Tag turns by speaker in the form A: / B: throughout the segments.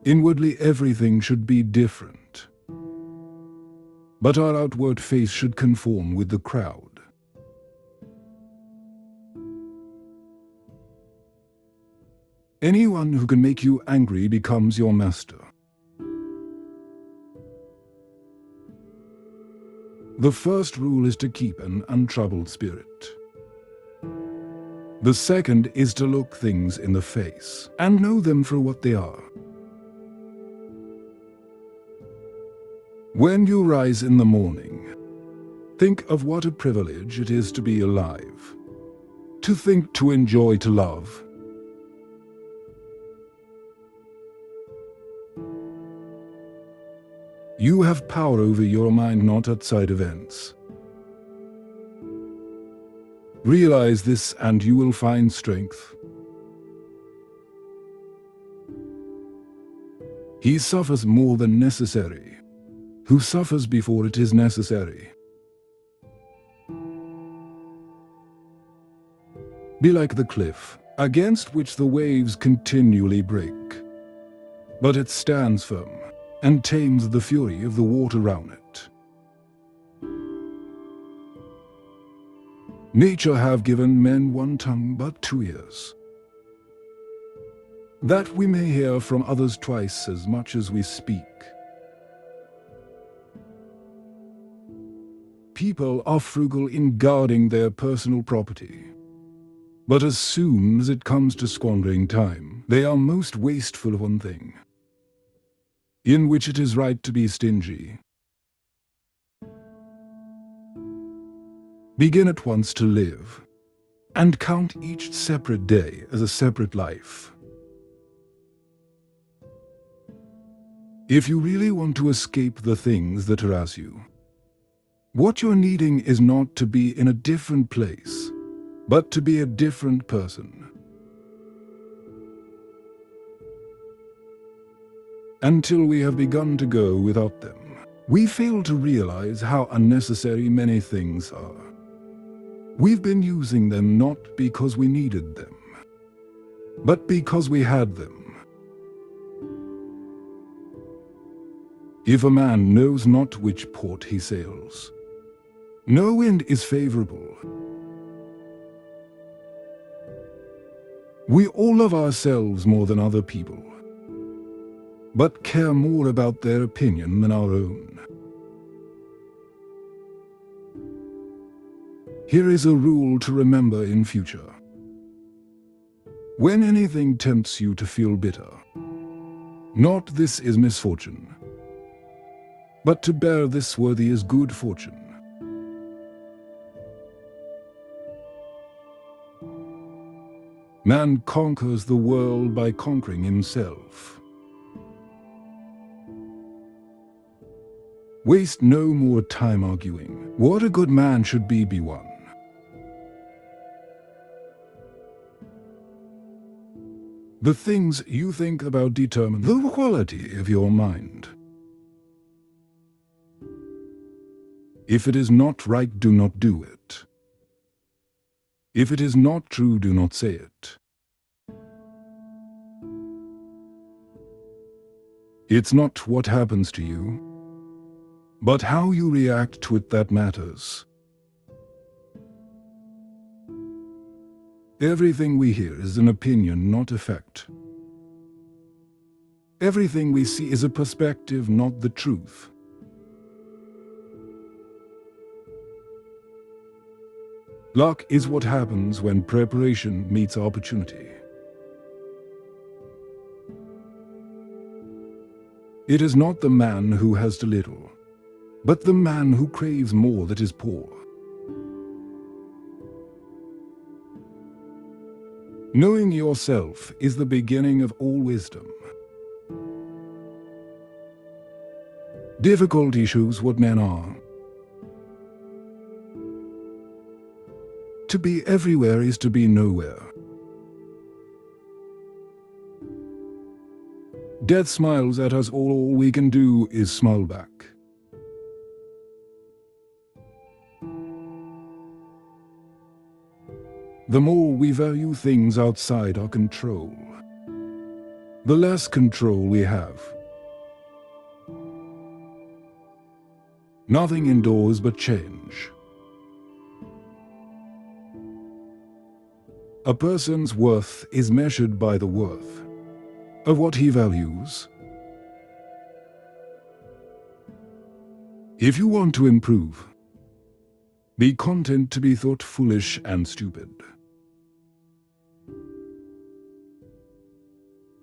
A: Inwardly, everything should be different, but our outward face should conform with the crowd. Anyone who can make you angry becomes your master. The first rule is to keep an untroubled spirit. The second is to look things in the face and know them for what they are. When you rise in the morning, think of what a privilege it is to be alive, to think, to enjoy, to love. You have power over your mind, not outside events. Realize this and you will find strength. He suffers more than necessary, who suffers before it is necessary. Be like the cliff, against which the waves continually break, but it stands firm and tames the fury of the water round it. Nature have given men one tongue but 2 ears, that we may hear from others twice as much as we speak. People are frugal in guarding their personal property, but as soon as it comes to squandering time, they are most wasteful of one thing, in which it is right to be stingy. Begin at once to live, and count each separate day as a separate life. If you really want to escape the things that harass you, what you're needing is not to be in a different place, but to be a different person. Until we have begun to go without them, we fail to realize how unnecessary many things are. We've been using them not because we needed them, but because we had them. If a man knows not which port he sails, no wind is favorable. We all love ourselves more than other people, but care more about their opinion than our own. Here is a rule to remember in future. When anything tempts you to feel bitter, not this is misfortune, but to bear this worthy is good fortune. Man conquers the world by conquering himself. Waste no more time arguing. What a good man should be one. The things you think about determine the quality of your mind. If it is not right, do not do it. If it is not true, do not say it. It's not what happens to you, but how you react to it that matters. Everything we hear is an opinion, not a fact. Everything we see is a perspective, not the truth. Luck is what happens when preparation meets opportunity. It is not the man who has too little, but the man who craves more that is poor. Knowing yourself is the beginning of all wisdom. Difficulty shows what men are. To be everywhere is to be nowhere. Death smiles at us all we can do is smile back. The more we value things outside our control, the less control we have. Nothing endures but change. A person's worth is measured by the worth of what he values. If you want to improve, be content to be thought foolish and stupid.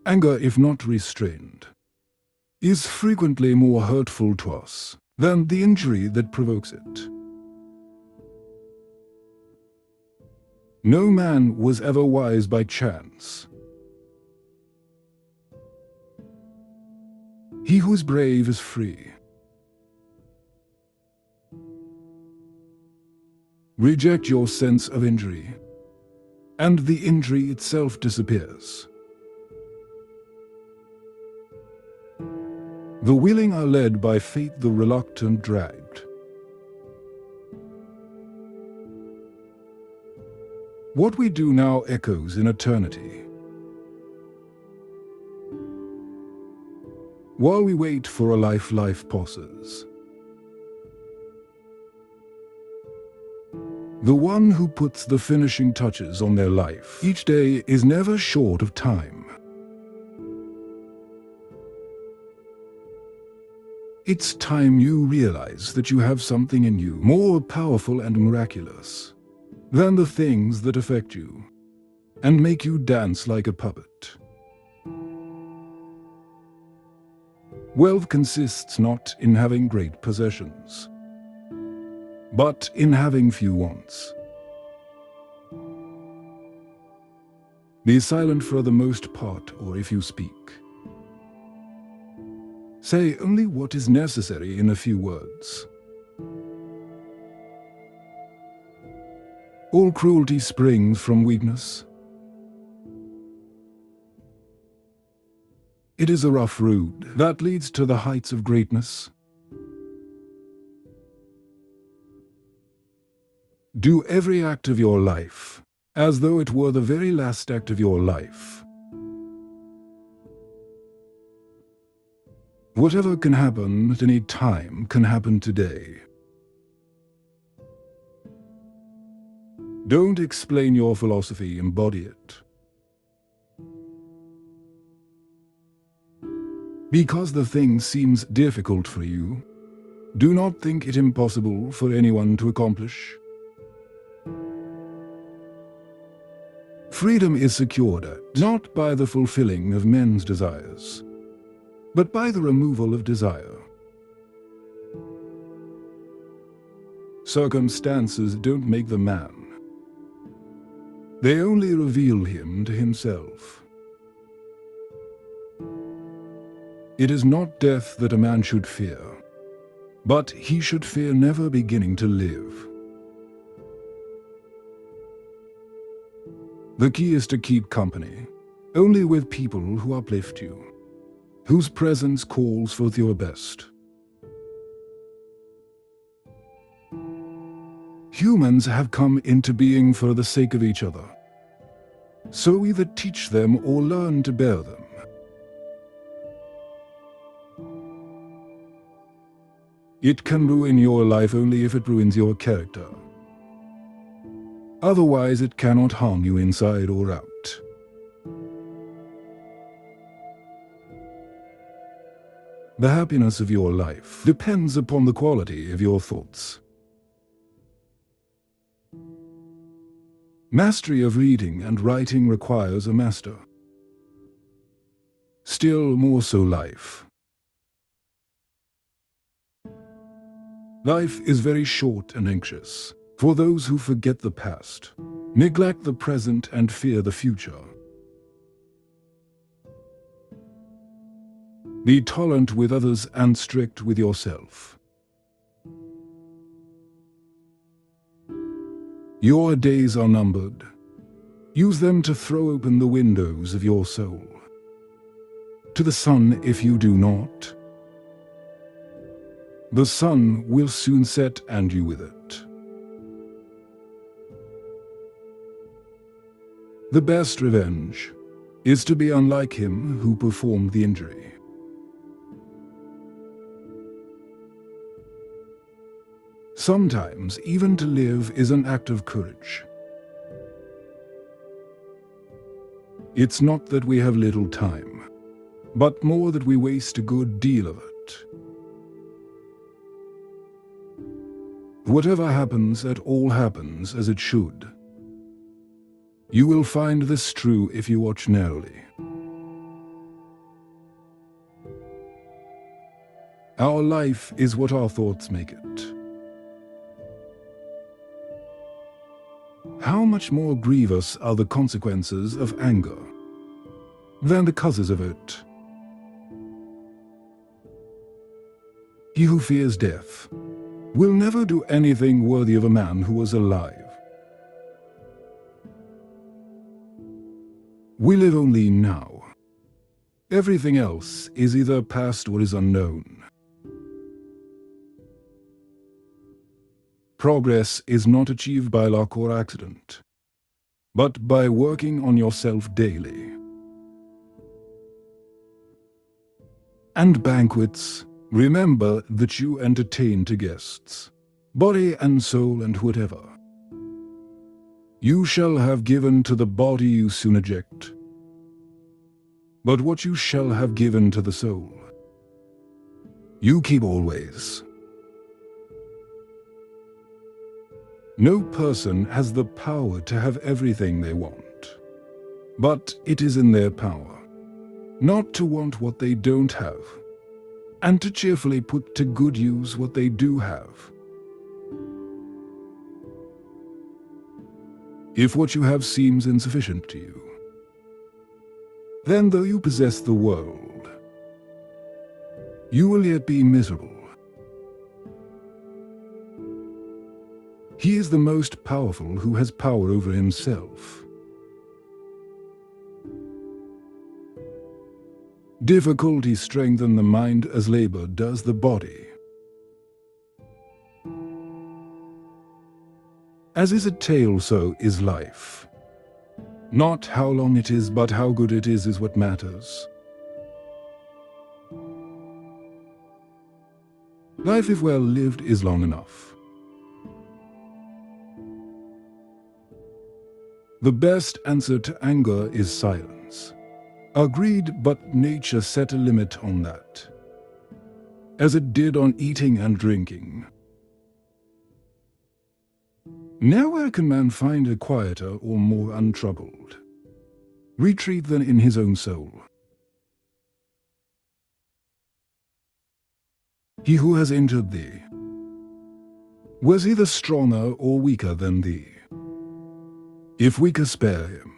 A: Anger, if not restrained, is frequently more hurtful to us than the injury that provokes it. No man was ever wise by chance. He who is brave is free. Reject your sense of injury, and the injury itself disappears. The willing are led by fate, the reluctant dragged. What we do now echoes in eternity. While we wait for a life pauses. The one who puts the finishing touches on their life each day is never short of time. It's time you realize that you have something in you more powerful and miraculous than the things that affect you and make you dance like a puppet. Wealth consists not in having great possessions, but in having few wants. Be silent for the most part, or if you speak, say only what is necessary in a few words. All cruelty springs from weakness. It is a rough road that leads to the heights of greatness. Do every act of your life as though it were the very last act of your life. Whatever can happen at any time can happen today. Don't explain your philosophy, embody it. Because the thing seems difficult for you, do not think it impossible for anyone to accomplish. Freedom is secured not by the fulfilling of men's desires, but by the removal of desire. Circumstances don't make the man. They only reveal him to himself. It is not death that a man should fear, but he should fear never beginning to live. The key is to keep company only with people who uplift you, whose presence calls forth your best. Humans have come into being for the sake of each other, so either teach them or learn to bear them. It can ruin your life only if it ruins your character. Otherwise, it cannot harm you inside or out. The happiness of your life depends upon the quality of your thoughts. Mastery of reading and writing requires a master. Still more so life. Life is very short and anxious for those who forget the past, neglect the present, and fear the future. Be tolerant with others and strict with yourself. Your days are numbered. Use them to throw open the windows of your soul to the sun. If you do not, the sun will soon set, and you with it. The best revenge is to be unlike him who performed the injury. Sometimes, even to live is an act of courage. It's not that we have little time, but more that we waste a good deal of it. Whatever happens, it all happens as it should. You will find this true if you watch narrowly. Our life is what our thoughts make it. How much more grievous are the consequences of anger than the causes of it? He who fears death will never do anything worthy of a man who was alive. We live only now. Everything else is either past or is unknown. Progress is not achieved by luck or accident, but by working on yourself daily. And banquets, remember that you entertain to guests, body and soul and whatever. You shall have given to the body you soon eject, but what you shall have given to the soul, you keep always. No person has the power to have everything they want, but it is in their power not to want what they don't have, and to cheerfully put to good use what they do have. If what you have seems insufficient to you, then though you possess the world, you will yet be miserable. He is the most powerful who has power over himself. Difficulty strengthens the mind as labor does the body. As is a tale, so is life. Not how long it is, but how good it is what matters. Life, if well lived, is long enough. The best answer to anger is silence. Agreed, but nature set a limit on that, as it did on eating and drinking. Nowhere can man find a quieter or more untroubled retreat than in his own soul. He who has entered thee, was he the stronger or weaker than thee? If weaker, spare him.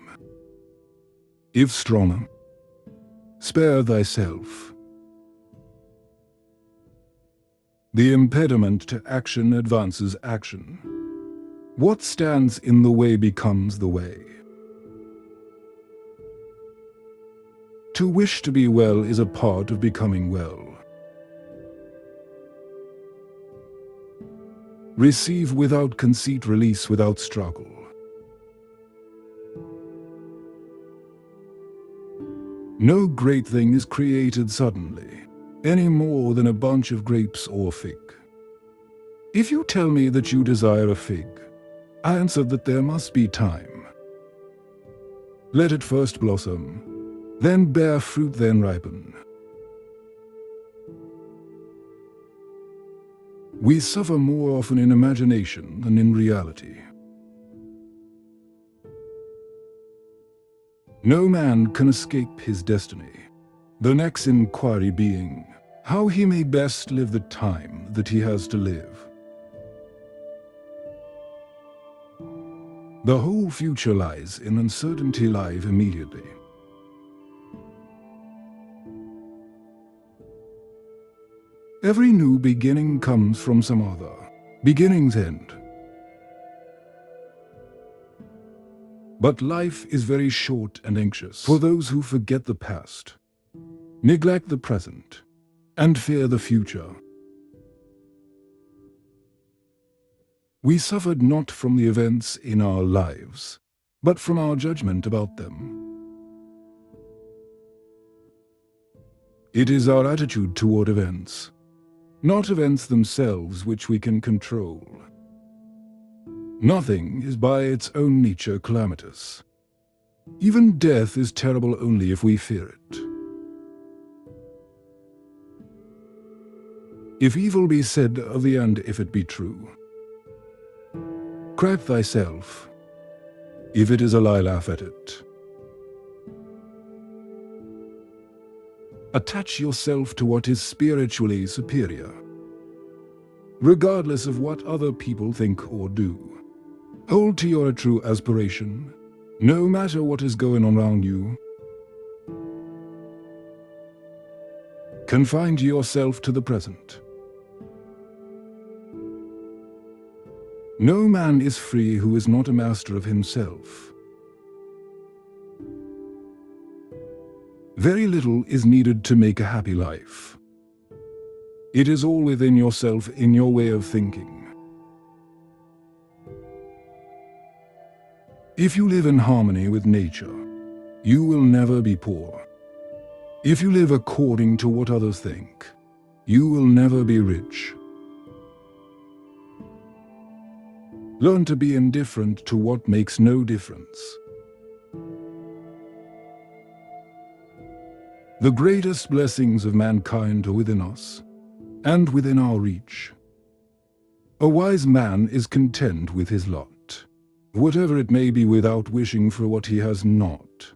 A: If stronger, spare thyself. The impediment to action advances action. What stands in the way becomes the way. To wish to be well is a part of becoming well. Receive without conceit, release without struggle. No great thing is created suddenly, any more than a bunch of grapes or fig. If you tell me that you desire a fig, I answer that there must be time. Let it first blossom, then bear fruit, then ripen. We suffer more often in imagination than in reality. No man can escape his destiny, the next inquiry being how he may best live the time that he has to live. The whole future lies in uncertainty live immediately. Every new beginning comes from some other beginning's end. But life is very short and anxious for those who forget the past, neglect the present, and fear the future. We suffered not from the events in our lives, but from our judgment about them. It is our attitude toward events, not events themselves which we can control. Nothing is by its own nature calamitous. Even death is terrible only if we fear it. If evil be said of thee, and if it be true, crack thyself. If it is a lie, laugh at it. Attach yourself to what is spiritually superior, regardless of what other people think or do. Hold to your true aspiration, no matter what is going on around you. Confine yourself to the present. No man is free who is not a master of himself. Very little is needed to make a happy life. It is all within yourself, in your way of thinking. If you live in harmony with nature, you will never be poor. If you live according to what others think, you will never be rich. Learn to be indifferent to what makes no difference. The greatest blessings of mankind are within us, and within our reach. A wise man is content with his lot, whatever it may be, without wishing for what he has not.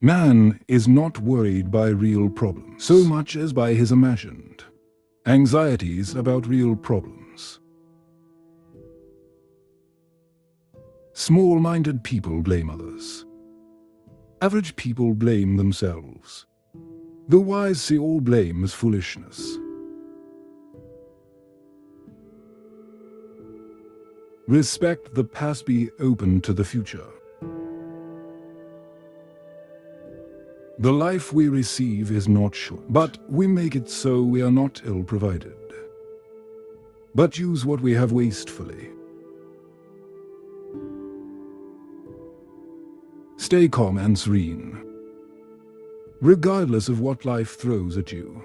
A: Man is not worried by real problems so much as by his imagined anxieties about real problems. Small-minded people blame others. Average people blame themselves. The wise see all blame as foolishness. Respect the past, be open to the future. The life we receive is not short, but we make it so we are not ill-provided, but use what we have wastefully. Stay calm and serene, regardless of what life throws at you.